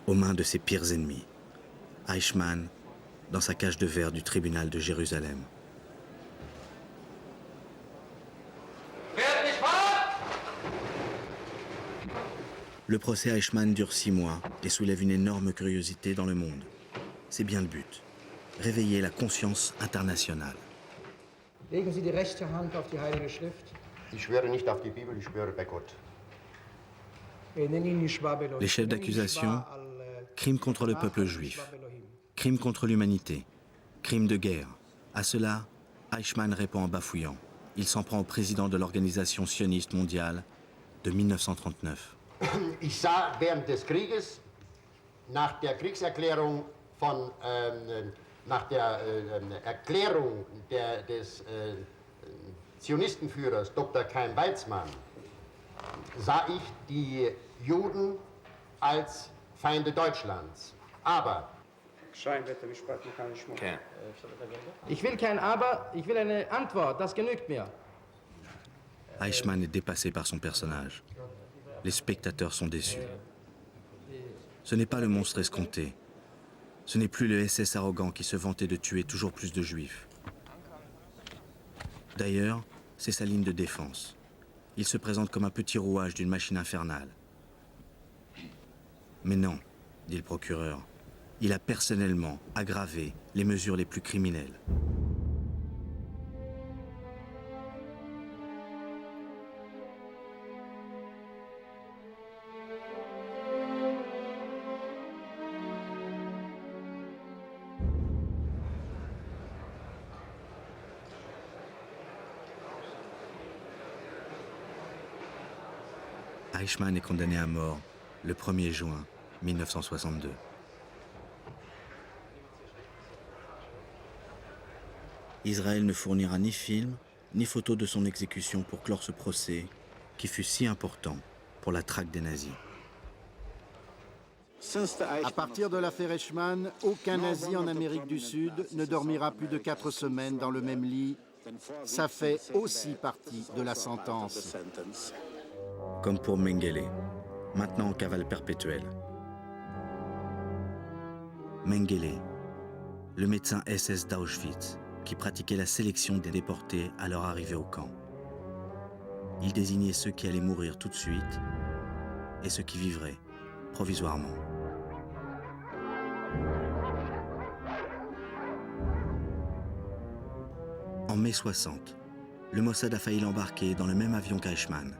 aux mains de ses pires ennemis. Eichmann, dans sa cage de verre du tribunal de Jérusalem. Le procès Eichmann dure 6 mois et soulève une énorme curiosité dans le monde. C'est bien le but. Réveiller la conscience internationale. Legen Sie die rechte Hand auf die Heilige Schrift. Ich schwöre nicht auf die Bibel, ich schwöre bei Gott. Les chefs d'accusation, crimes contre le peuple juif, crimes contre l'humanité, crimes de guerre. À cela, Eichmann répond en bafouillant. Il s'en prend au président de l'Organisation sioniste mondiale de 1939. Ich sah während des Krieges, nach der Kriegserklärung nach der Erklärung des Zionistenführers Dr. Chaim Weizmann, sah ich die Juden als Feinde Deutschlands. Aber Ich will kein Aber, ich will eine Antwort, das genügt mir. Eichmann est dépassé par son personnage. Les spectateurs sont déçus. Ce n'est pas le monstre escompté. Ce n'est plus le SS arrogant qui se vantait de tuer toujours plus de juifs. D'ailleurs, c'est sa ligne de défense. Il se présente comme un petit rouage d'une machine infernale. Mais non, dit le procureur, il a personnellement aggravé les mesures les plus criminelles. Eichmann est condamné à mort le 1er juin 1962. Israël ne fournira ni film, ni photo de son exécution pour clore ce procès qui fut si important pour la traque des nazis. À partir de l'affaire Eichmann, aucun nazi en Amérique du Sud ne dormira plus de 4 semaines dans le même lit. Ça fait aussi partie de la sentence. Comme pour Mengele, maintenant en cavale perpétuelle. Mengele, le médecin SS d'Auschwitz, qui pratiquait la sélection des déportés à leur arrivée au camp. Il désignait ceux qui allaient mourir tout de suite et ceux qui vivraient provisoirement. En mai 60, le Mossad a failli l'embarquer dans le même avion qu'Eichmann.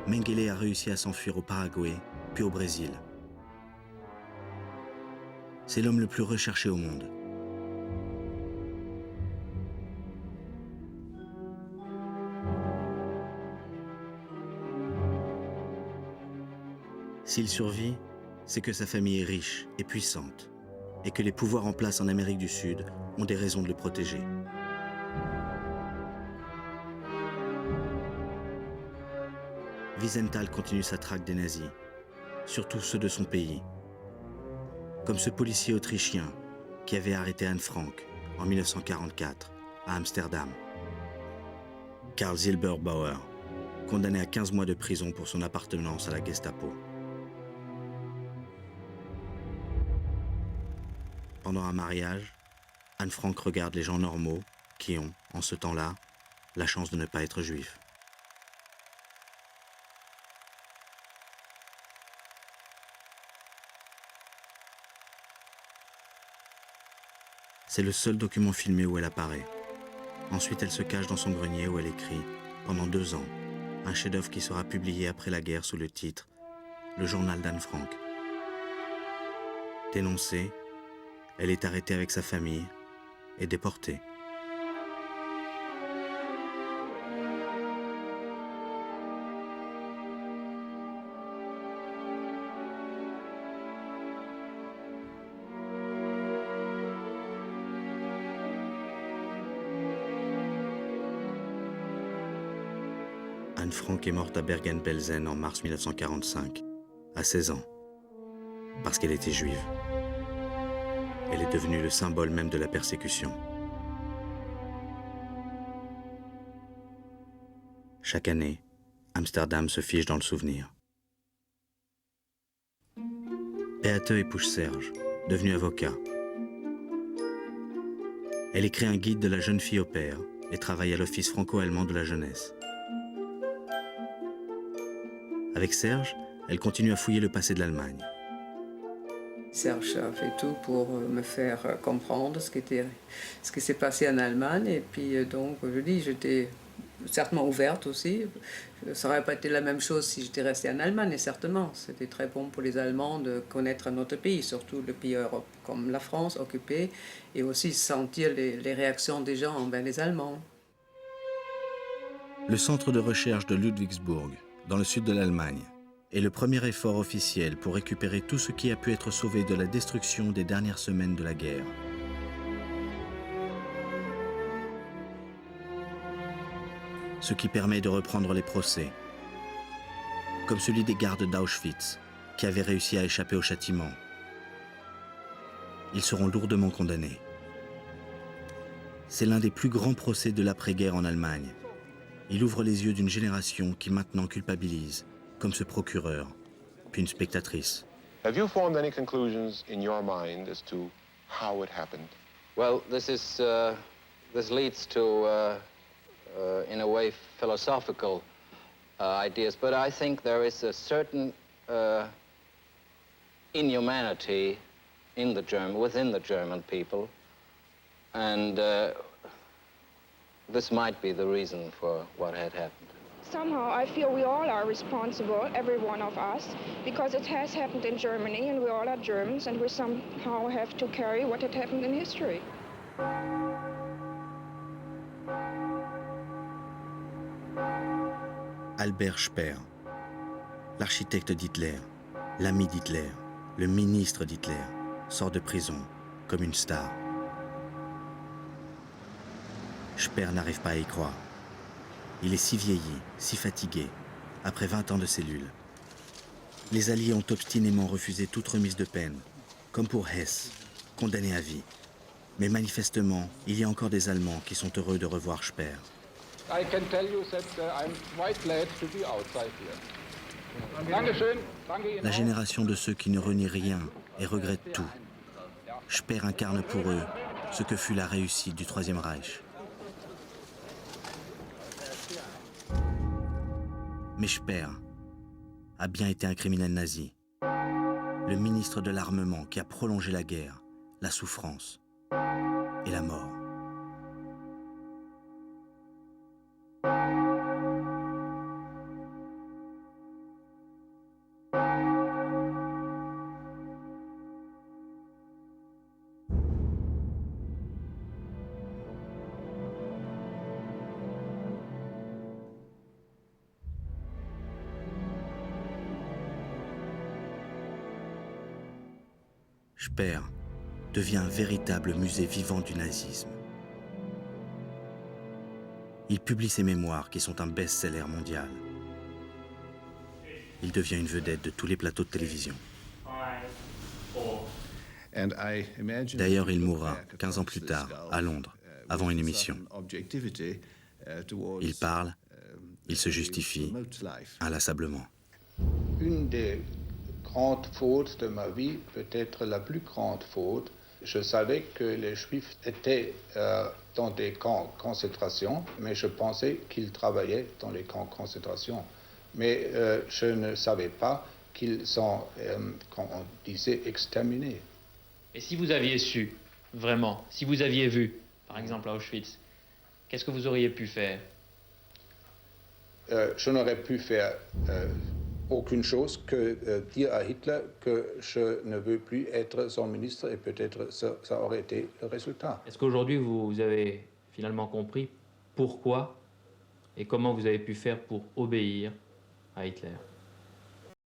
Mengele a réussi à s'enfuir au Paraguay, puis au Brésil. C'est l'homme le plus recherché au monde. S'il survit, c'est que sa famille est riche et puissante, et que les pouvoirs en place en Amérique du Sud ont des raisons de le protéger. Wiesenthal continue sa traque des nazis, surtout ceux de son pays, comme ce policier autrichien qui avait arrêté Anne Frank en 1944 à Amsterdam. Karl Silberbauer, condamné à 15 mois de prison pour son appartenance à la Gestapo. Pendant un mariage, Anne Frank regarde les gens normaux qui ont, en ce temps-là, la chance de ne pas être juifs. C'est le seul document filmé où elle apparaît. Ensuite, elle se cache dans son grenier où elle écrit, pendant 2 ans, un chef-d'œuvre qui sera publié après la guerre sous le titre « Le journal d'Anne Frank ». Dénoncée, elle est arrêtée avec sa famille et déportée. Anne Frank est morte à Bergen-Belsen en mars 1945, à 16 ans, parce qu'elle était juive. Elle est devenue le symbole même de la persécution. Chaque année, Amsterdam se fige dans le souvenir. Beate épouse Serge, devenu avocat. Elle écrit un guide de la jeune fille au père et travaille à l'Office franco-allemand de la jeunesse. Avec Serge, elle continue à fouiller le passé de l'Allemagne. Serge a fait tout pour me faire comprendre ce qui s'est passé en Allemagne. Et puis donc, je dis, j'étais certainement ouverte aussi. Ça n'aurait pas été la même chose si j'étais restée en Allemagne, certainement. C'était très bon pour les Allemands de connaître notre pays, surtout le pays Europe, comme la France occupée, et aussi sentir les réactions des gens envers les Allemands. Le centre de recherche de Ludwigsburg, dans le sud de l'Allemagne, est le premier effort officiel pour récupérer tout ce qui a pu être sauvé de la destruction des dernières semaines de la guerre. Ce qui permet de reprendre les procès, comme celui des gardes d'Auschwitz, qui avaient réussi à échapper au châtiment. Ils seront lourdement condamnés. C'est l'un des plus grands procès de l'après-guerre en Allemagne. Il ouvre les yeux d'une génération qui maintenant culpabilise, comme ce procureur, puis une spectatrice. Have you formed any conclusions in your mind as to how it happened? Well, this leads to, in a way, philosophical ideas, but I think there is a certain inhumanity within the German people, and this might be the reason for what had happened. Somehow I feel we all are responsible, every one of us, because it has happened in Germany and we all are Germans and we somehow have to carry what had happened in history. Albert Speer, l'architecte d'Hitler, l'ami d'Hitler, le ministre d'Hitler, sort de prison comme une star. Speer n'arrive pas à y croire. Il est si vieilli, si fatigué, après 20 ans de cellule. Les Alliés ont obstinément refusé toute remise de peine, comme pour Hess, condamné à vie. Mais manifestement, il y a encore des Allemands qui sont heureux de revoir Speer. I can tell you that I'm quite glad to be outside here. Dankeschön. La génération de ceux qui ne renient rien et regrettent tout. Speer incarne pour eux ce que fut la réussite du Troisième Reich. Mais Speer a bien été un criminel nazi, le ministre de l'armement qui a prolongé la guerre, la souffrance et la mort. Speer devient un véritable musée vivant du nazisme. Il publie ses mémoires qui sont un best-seller mondial. Il devient une vedette de tous les plateaux de télévision. D'ailleurs, il mourra 15 ans plus tard, à Londres, avant une émission. Il parle, il se justifie, inlassablement. Une des grandes fautes de ma vie, peut-être la plus grande faute, je savais que les Juifs étaient dans des camps de concentration, mais je pensais qu'ils travaillaient dans les camps de concentration. Mais je ne savais pas qu'ils sont, comme on disait, exterminés. Et si vous aviez su, vraiment, si vous aviez vu, par exemple à Auschwitz, qu'est-ce que vous auriez pu faire? Je n'aurais pu faire aucune chose que dire à Hitler que je ne veux plus être son ministre, et peut-être ça aurait été le résultat. Est-ce qu'aujourd'hui vous avez finalement compris pourquoi et comment vous avez pu faire pour obéir à Hitler?